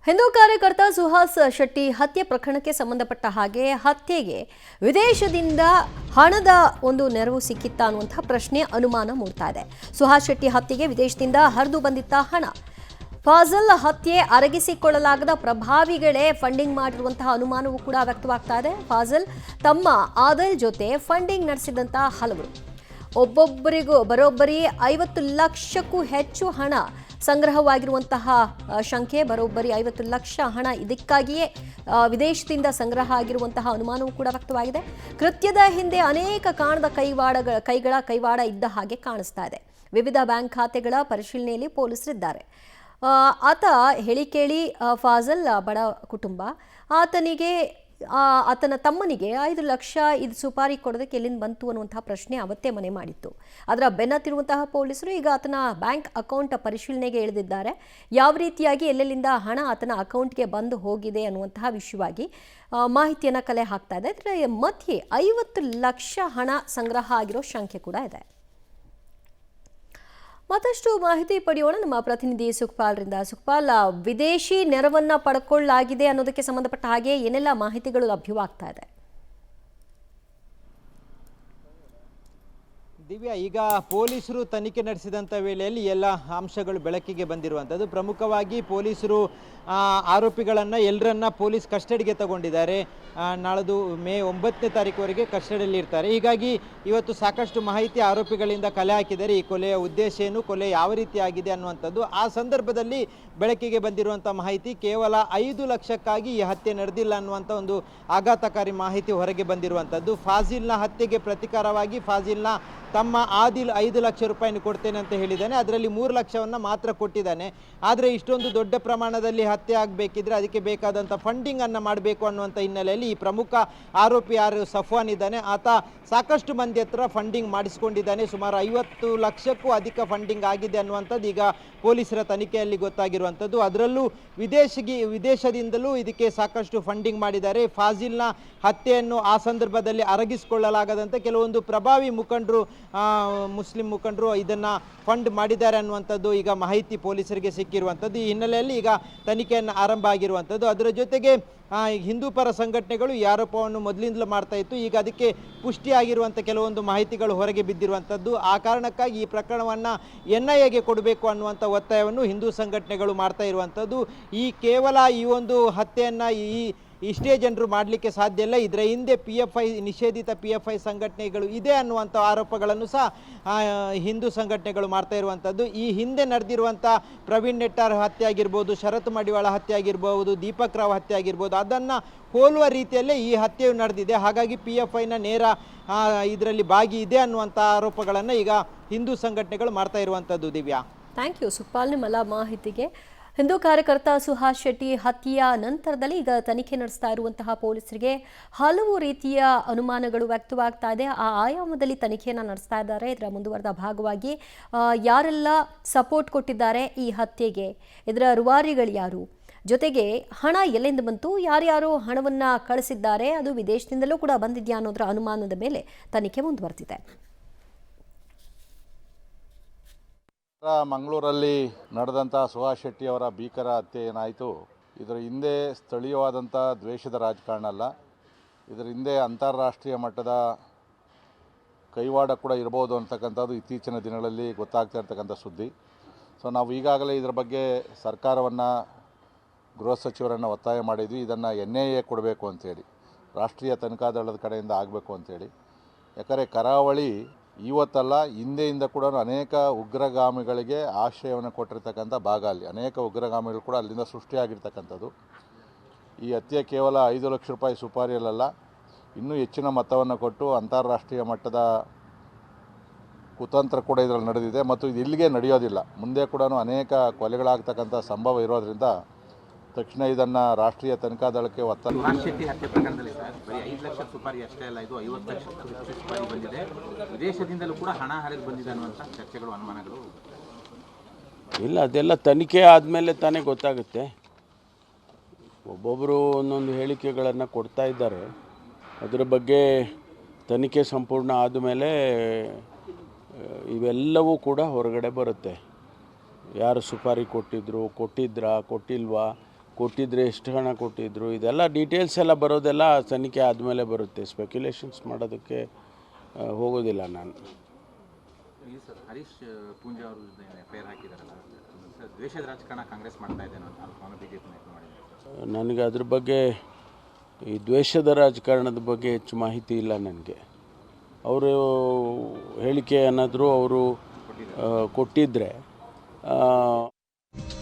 ಹಿಂದೂ ಕಾರ್ಯಕರ್ತ ಸುಹಾಸ್ ಶೆಟ್ಟಿ ಹತ್ಯೆ ಪ್ರಕರಣಕ್ಕೆ ಸಂಬಂಧಪಟ್ಟ ಹಾಗೆ ಹತ್ಯೆಗೆ ವಿದೇಶದಿಂದ ಹಣದ ಒಂದು ನೆರವು ಸಿಕ್ಕಿತ್ತಾ ಅನ್ನುವಂಥ ಪ್ರಶ್ನೆ ಅನುಮಾನ ಮೂಡ್ತಾ ಇದೆ. ಸುಹಾಸ್ ಶೆಟ್ಟಿ ಹತ್ಯೆಗೆ ವಿದೇಶದಿಂದ ಹರಿದು ಬಂದಿತ್ತ ಹಣ, ಫಾಜಲ್ ಹತ್ಯೆ ಅರಗಿಸಿಕೊಳ್ಳಲಾಗದ ಪ್ರಭಾವಿಗಳೇ ಫಂಡಿಂಗ್ ಮಾಡಿರುವಂತಹ ಅನುಮಾನವೂ ಕೂಡ ವ್ಯಕ್ತವಾಗ್ತಾ ಇದೆ. ಫಾಜಲ್ ತಮ್ಮ ಆದಲ್ ಜೊತೆ ಫಂಡಿಂಗ್ ನಡೆಸಿದಂತ ಹಲವರು, ಒಬ್ಬೊಬ್ಬರಿಗೂ ಬರೋಬ್ಬರಿ 50 ಲಕ್ಷಕ್ಕೂ ಹೆಚ್ಚು ಹಣ ಸಂಗ್ರಹವಾಗಿರುವಂತಹ ಶಂಕೆ, ಬರೋಬ್ಬರಿ 50 ಲಕ್ಷ ಹಣ ಇದಕ್ಕಾಗಿಯೇ ವಿದೇಶದಿಂದ ಸಂಗ್ರಹ ಆಗಿರುವಂತಹ ಅನುಮಾನವೂ ಕೂಡ ವ್ಯಕ್ತವಾಗಿದೆ. ಕೃತ್ಯದ ಹಿಂದೆ ಅನೇಕ ಕಾಣದ ಕೈವಾಡ ಇದ್ದ ಹಾಗೆ ಕಾಣಿಸ್ತಾ ಇದೆ. ವಿವಿಧ ಬ್ಯಾಂಕ್ ಖಾತೆಗಳ ಪರಿಶೀಲನೆಯಲ್ಲಿ ಪೊಲೀಸರಿದ್ದಾರೆ. ಆತ ಹೇಳಿ ಕೇಳಿ ಫಾಜಲ್ ಬಡ ಕುಟುಂಬ, ಆತನ ತಮ್ಮನಿಗೆ 5 ಲಕ್ಷ ಇದು ಸುಪಾರಿ ಕೊಡೋದಕ್ಕೆ ಎಲ್ಲಿಂದ ಬಂತು ಅನ್ನುವಂತಹ ಪ್ರಶ್ನೆ ಅವತ್ತೇ ಮನೆ ಮಾಡಿತ್ತು. ಅದರ ಬೆನ್ನತ್ತಿರುವಂತಹ ಪೊಲೀಸರು ಈಗ ಆತನ ಬ್ಯಾಂಕ್ ಅಕೌಂಟ್ ಪರಿಶೀಲನೆಗೆ ಇಳಿದಿದ್ದಾರೆ. ಯಾವ ರೀತಿಯಾಗಿ ಎಲ್ಲೆಲ್ಲಿಂದ ಹಣ ಆತನ ಅಕೌಂಟ್ಗೆ ಬಂದು ಹೋಗಿದೆ ಅನ್ನುವಂತಹ ವಿಷಯವಾಗಿ ಮಾಹಿತಿಯನ್ನು ಕಲೆ ಹಾಕ್ತಾ ಇದೆ. ಇದರ ಮಧ್ಯೆ 50 ಲಕ್ಷ ಹಣ ಸಂಗ್ರಹ ಆಗಿರೋ ಶಂಕೆ ಕೂಡ ಇದೆ. ಮತ್ತಷ್ಟು ಮಾಹಿತಿ ಪಡೆಯೋಣ ನಮ್ಮ ಪ್ರತಿನಿಧಿ ಸುಖಪಾಲ್ರಿಂದ. ಸುಖಪಾಲ್, ವಿದೇಶಿ ನೆರವನ್ನ ಪಡ್ಕೊಳ್ಳಲಾಗಿದೆ ಅನ್ನೋದಕ್ಕೆ ಸಂಬಂಧಪಟ್ಟ ಹಾಗೆ ಏನೆಲ್ಲ ಮಾಹಿತಿಗಳು ಲಭ್ಯವಾಗ್ತಾ ಇದೆ? ದಿವ್ಯಾ, ಈಗ ಪೊಲೀಸರು ತನಿಖೆ ನಡೆಸಿದಂಥ ವೇಳೆಯಲ್ಲಿ ಎಲ್ಲ ಅಂಶಗಳು ಬೆಳಕಿಗೆ ಬಂದಿರುವಂಥದ್ದು. ಪ್ರಮುಖವಾಗಿ ಪೊಲೀಸರು ಆರೋಪಿಗಳನ್ನು ಎಲ್ಲರನ್ನ ಪೊಲೀಸ್ ಕಸ್ಟಡಿಗೆ ತಗೊಂಡಿದ್ದಾರೆ. ನಾಳದು ಮೇ 9ನೇ ತಾರೀಕುವರೆಗೆ ಕಸ್ಟಡಿಯಲ್ಲಿ ಇರ್ತಾರೆ. ಹೀಗಾಗಿ ಇವತ್ತು ಸಾಕಷ್ಟು ಮಾಹಿತಿ ಆರೋಪಿಗಳಿಂದ ಕಲೆ ಹಾಕಿದ್ದಾರೆ. ಈ ಕೊಲೆಯ ಉದ್ದೇಶ ಏನು, ಕೊಲೆ ಯಾವ ರೀತಿ ಆಗಿದೆ ಅನ್ನುವಂಥದ್ದು. ಆ ಸಂದರ್ಭದಲ್ಲಿ ಬೆಳಕಿಗೆ ಬಂದಿರುವಂಥ ಮಾಹಿತಿ ಕೇವಲ 5 ಲಕ್ಷಕ್ಕಾಗಿ ಈ ಹತ್ಯೆ ನಡೆದಿಲ್ಲ ಅನ್ನುವಂಥ ಒಂದು ಆಘಾತಕಾರಿ ಮಾಹಿತಿ ಹೊರಗೆ ಬಂದಿರುವಂಥದ್ದು. ಫಾಜಿಲ್ನ ಹತ್ಯೆಗೆ ಪ್ರತಿಕಾರವಾಗಿ ಫಾಜಿಲ್ನ ತಮ್ಮ ಆದಿಲ್ 5 ಲಕ್ಷ ರೂಪಾಯಿನ ಕೊಡ್ತೇನೆ ಅಂತ ಹೇಳಿದ್ದಾನೆ. ಅದರಲ್ಲಿ 3 ಲಕ್ಷವನ್ನು ಮಾತ್ರ ಕೊಟ್ಟಿದ್ದಾನೆ. ಆದರೆ ಇಷ್ಟೊಂದು ದೊಡ್ಡ ಪ್ರಮಾಣದಲ್ಲಿ ಹತ್ಯೆ ಆಗಬೇಕಿದ್ರೆ ಅದಕ್ಕೆ ಬೇಕಾದಂಥ ಫಂಡಿಂಗ್ ಅನ್ನು ಮಾಡಬೇಕು ಅನ್ನುವಂಥ ಹಿನ್ನೆಲೆಯಲ್ಲಿ ಈ ಪ್ರಮುಖ ಆರೋಪಿ ಯಾರು ಸಫ್ವಾನ್ ಇದ್ದಾನೆ, ಆತ ಸಾಕಷ್ಟು ಮಂದಿ ಹತ್ರ ಫಂಡಿಂಗ್ ಮಾಡಿಸಿಕೊಂಡಿದ್ದಾನೆ. ಸುಮಾರು 50 ಲಕ್ಷಕ್ಕೂ ಅಧಿಕ ಫಂಡಿಂಗ್ ಆಗಿದೆ ಅನ್ನುವಂಥದ್ದು ಈಗ ಪೊಲೀಸರ ತನಿಖೆಯಲ್ಲಿ ಗೊತ್ತಾಗಿರುವಂಥದ್ದು. ಅದರಲ್ಲೂ ವಿದೇಶದಿಂದಲೂ ಇದಕ್ಕೆ ಸಾಕಷ್ಟು ಫಂಡಿಂಗ್ ಮಾಡಿದ್ದಾರೆ. ಫಾಜಿಲ್ನ ಹತ್ಯೆಯನ್ನು ಆ ಸಂದರ್ಭದಲ್ಲಿ ಅರಗಿಸಿಕೊಳ್ಳಲಾಗದಂತೆ ಕೆಲವೊಂದು ಪ್ರಭಾವಿ ಮುಖಂಡರು, ಮುಸ್ಲಿಂ ಮುಖಂಡರು ಇದನ್ನು ಫಂಡ್ ಮಾಡಿದ್ದಾರೆ ಅನ್ನುವಂಥದ್ದು ಈಗ ಮಾಹಿತಿ ಪೊಲೀಸರಿಗೆ ಸಿಕ್ಕಿರುವಂಥದ್ದು. ಈ ಹಿನ್ನೆಲೆಯಲ್ಲಿ ಈಗ ತನಿಖೆಯನ್ನು ಆರಂಭ ಆಗಿರುವಂಥದ್ದು. ಅದರ ಜೊತೆಗೆ ಹಿಂದೂ ಪರ ಸಂಘಟನೆಗಳು ಈ ಆರೋಪವನ್ನು ಮೊದಲಿಂದಲೂ ಮಾಡ್ತಾ ಇತ್ತು. ಈಗ ಅದಕ್ಕೆ ಪುಷ್ಟಿಯಾಗಿರುವಂಥ ಕೆಲವೊಂದು ಮಾಹಿತಿಗಳು ಹೊರಗೆ ಬಿದ್ದಿರುವಂಥದ್ದು. ಆ ಕಾರಣಕ್ಕಾಗಿ ಈ ಪ್ರಕರಣವನ್ನು NIAಗೆ ಕೊಡಬೇಕು ಅನ್ನುವಂಥ ಒತ್ತಾಯವನ್ನು ಹಿಂದೂ ಸಂಘಟನೆಗಳು ಮಾಡ್ತಾ ಇರುವಂಥದ್ದು. ಕೇವಲ ಈ ಒಂದು ಹತ್ಯೆಯನ್ನು ಇಷ್ಟೇ ಜನರು ಮಾಡಲಿಕ್ಕೆ ಸಾಧ್ಯ ಇಲ್ಲ. ಇದರ ಹಿಂದೆ PFI, ನಿಷೇಧಿತ PFI ಸಂಘಟನೆಗಳು ಇದೆ ಅನ್ನುವಂಥ ಆರೋಪಗಳನ್ನು ಸಹ ಹಿಂದೂ ಸಂಘಟನೆಗಳು ಮಾಡ್ತಾ ಇರುವಂಥದ್ದು. ಈ ಹಿಂದೆ ನಡೆದಿರುವಂಥ ಪ್ರವೀಣ್ ನೆಟ್ಟಾರ್ ಹತ್ಯೆ ಆಗಿರ್ಬೋದು, ಶರತ್ ಮಡಿವಾಳ ಹತ್ಯೆ ಆಗಿರ್ಬೋದು, ದೀಪಕ್ ರಾವ್ ಹತ್ಯೆ ಆಗಿರ್ಬೋದು, ಅದನ್ನು ಹೋಲುವ ರೀತಿಯಲ್ಲೇ ಈ ಹತ್ಯೆಯು ನಡೆದಿದೆ. ಹಾಗಾಗಿ PFIನ ನೇರ ಇದರಲ್ಲಿ ಭಾಗಿ ಇದೆ ಅನ್ನುವಂಥ ಆರೋಪಗಳನ್ನು ಈಗ ಹಿಂದೂ ಸಂಘಟನೆಗಳು ಮಾಡ್ತಾ ಇರುವಂಥದ್ದು. ದಿವ್ಯಾ, ಥ್ಯಾಂಕ್ ಯು ಸುಖಪಾಲ್, ನಿಮ್ಮೆಲ್ಲ ಮಾಹಿತಿಗೆ. ಹಿಂದೂ ಕಾರ್ಯಕರ್ತ ಸುಹಾಸ್ ಶೆಟ್ಟಿ ಹತ್ಯೆಯ ನಂತರದಲ್ಲಿ ಈಗ ತನಿಖೆ ನಡೆಸ್ತಾ ಇರುವಂತಹ ಪೊಲೀಸರಿಗೆ ಹಲವು ರೀತಿಯ ಅನುಮಾನಗಳು ವ್ಯಕ್ತವಾಗ್ತಾ ಇದೆ. ಆ ಆಯಾಮದಲ್ಲಿ ತನಿಖೆಯನ್ನು ನಡೆಸ್ತಾ ಇದ್ದಾರೆ. ಇದರ ಮುಂದುವರೆದ ಭಾಗವಾಗಿ ಯಾರೆಲ್ಲ ಸಪೋರ್ಟ್ ಕೊಟ್ಟಿದ್ದಾರೆ ಈ ಹತ್ಯೆಗೆ, ಇದರ ರೂವಾರಿಗಳು ಯಾರು, ಜೊತೆಗೆ ಹಣ ಎಲ್ಲಿಂದ ಬಂತು, ಯಾರ್ಯಾರು ಹಣವನ್ನು ಕಳಿಸಿದ್ದಾರೆ, ಅದು ವಿದೇಶದಿಂದಲೂ ಕೂಡ ಬಂದಿದೆಯಾ ಅನ್ನೋದರ ಅನುಮಾನದ ಮೇಲೆ ತನಿಖೆ ಮುಂದುವರೆದಿದೆ. ಮಂಗಳೂರಲ್ಲಿ ನಡೆದಂಥ ಸುಹಾಸ್ ಶೆಟ್ಟಿ ಅವರ ಭೀಕರ ಹತ್ಯೆ ಏನಾಯಿತು, ಇದರ ಹಿಂದೆ ಸ್ಥಳೀಯವಾದಂಥ ದ್ವೇಷದ ರಾಜಕಾರಣ ಅಲ್ಲ, ಇದರ ಹಿಂದೆ ಅಂತಾರಾಷ್ಟ್ರೀಯ ಮಟ್ಟದ ಕೈವಾಡ ಕೂಡ ಇರ್ಬೋದು ಅಂತಕ್ಕಂಥದ್ದು ಇತ್ತೀಚಿನ ದಿನಗಳಲ್ಲಿ ಗೊತ್ತಾಗ್ತಾ ಇರ್ತಕ್ಕಂಥ ಸುದ್ದಿ. ಸೊ ನಾವು ಈಗಾಗಲೇ ಇದರ ಬಗ್ಗೆ ಸರ್ಕಾರವನ್ನು, ಗೃಹ ಸಚಿವರನ್ನು ಒತ್ತಾಯ ಮಾಡಿದ್ವಿ. ಇದನ್ನು NIA ಕೊಡಬೇಕು ಅಂಥೇಳಿ, ರಾಷ್ಟ್ರೀಯ ತನಿಖಾ ದಳದ ಕಡೆಯಿಂದ ಆಗಬೇಕು ಅಂಥೇಳಿ. ಯಾಕಂದರೆ ಕರಾವಳಿ ಇವತ್ತಲ್ಲ, ಹಿಂದೆಯಿಂದ ಕೂಡ ಅನೇಕ ಉಗ್ರಗಾಮಿಗಳಿಗೆ ಆಶ್ರಯವನ್ನು ಕೊಟ್ಟಿರ್ತಕ್ಕಂಥ ಭಾಗ. ಅಲ್ಲಿ ಅನೇಕ ಉಗ್ರಗಾಮಿಗಳು ಕೂಡ ಅಲ್ಲಿಂದ ಸೃಷ್ಟಿಯಾಗಿರ್ತಕ್ಕಂಥದ್ದು. ಈ ಹತ್ಯೆ ಕೇವಲ 5 ಲಕ್ಷ ರೂಪಾಯಿ ಸುಪಾರಿಯಲ್ಲ, ಇನ್ನೂ ಹೆಚ್ಚಿನ ಮೊತ್ತವನ್ನು ಕೊಟ್ಟು ಅಂತಾರಾಷ್ಟ್ರೀಯ ಮಟ್ಟದ ಕುತಂತ್ರ ಕೂಡ ಇದರಲ್ಲಿ ನಡೆದಿದೆ. ಮತ್ತು ಇದು ಇಲ್ಲಿಗೆ ನಡೆಯೋದಿಲ್ಲ, ಮುಂದೆ ಕೂಡ ಅನೇಕ ಕೊಲೆಗಳಾಗ್ತಕ್ಕಂಥ ಸಂಭವ ಇರೋದರಿಂದ ತಕ್ಷಣ ಇದನ್ನು ರಾಷ್ಟ್ರೀಯ ತನಿಖಾ ದಳಕ್ಕೆ ಒತ್ತಾಯ. ಸುಹಾಸ್ ಶೆಟ್ಟಿ ಹತ್ಯೆ ಪ್ರಕರಣದಲ್ಲಿ ಸರ್ ಬರೀ 5 ಲಕ್ಷ ಸುಪಾರಿ ಅಷ್ಟೇ ಅಲ್ಲ, ಇದು 50 ಲಕ್ಷ ಸುಪಾರಿ ಬಂದಿದೆ. ವಿದೇಶದಿಂದಲೂ ಕೂಡ ಹಣ ಹರಿದು ಬಂದಿದೆ ಅನ್ನುವಂಥ ಚರ್ಚೆಗಳು, ಅನುಮಾನಗಳು ಇಲ್ಲ. ಅದೆಲ್ಲ ತನಿಖೆ ಆದಮೇಲೆ ತಾನೇ ಗೊತ್ತಾಗುತ್ತೆ. ಒಬ್ಬೊಬ್ಬರು ಒಂದೊಂದು ಹೇಳಿಕೆಗಳನ್ನು ಕೊಡ್ತಾ ಇದ್ದಾರೆ. ಅದರ ಬಗ್ಗೆ ತನಿಖೆ ಸಂಪೂರ್ಣ ಆದಮೇಲೆ ಇವೆಲ್ಲವೂ ಕೂಡ ಹೊರಗಡೆ ಬರುತ್ತೆ. ಯಾರು ಸುಪಾರಿ ಕೊಟ್ಟಿದ್ರಾ, ಕೊಟ್ಟಿಲ್ವಾ, ಕೊಟ್ಟಿದ್ರೆ ಎಷ್ಟು ಹಣ ಕೊಟ್ಟಿದ್ರು, ಇದೆಲ್ಲ ಡೀಟೇಲ್ಸ್ ಎಲ್ಲ ಬರೋದೆಲ್ಲ ತನಿಖೆ ಆದಮೇಲೆ ಬರುತ್ತೆ. ಸ್ಪೆಕ್ಯುಲೇಷನ್ಸ್ ಮಾಡೋದಕ್ಕೆ ಹೋಗೋದಿಲ್ಲ ನಾನು. ಈ ಸರ್ ಹರೀಶ್ ಪೂಂಜಾ ಅವರು ಫೇರ್ ಹಾಕಿದಾರಲ್ಲ ಸರ್, ದ್ವೇಷದ ರಾಜಕಾರಣ ಕಾಂಗ್ರೆಸ್ ಮಾಡ್ತಾ ಇದೆ ಅನ್ನೋ ಬಿಜೆಪಿ ನಾಯಕರು ಮಾಡಿದ್ದಾರೆ. ನನಗೆ ಅದ್ರ ಬಗ್ಗೆ, ಈ ದ್ವೇಷದ ರಾಜಕಾರಣದ ಬಗ್ಗೆ ಹೆಚ್ಚು ಮಾಹಿತಿ ಇಲ್ಲ ನನಗೆ. ಅವರು ಹೇಳಿಕೆ ಏನಾದರೂ ಅವರು ಕೊಟ್ಟಿದ್ದರೆ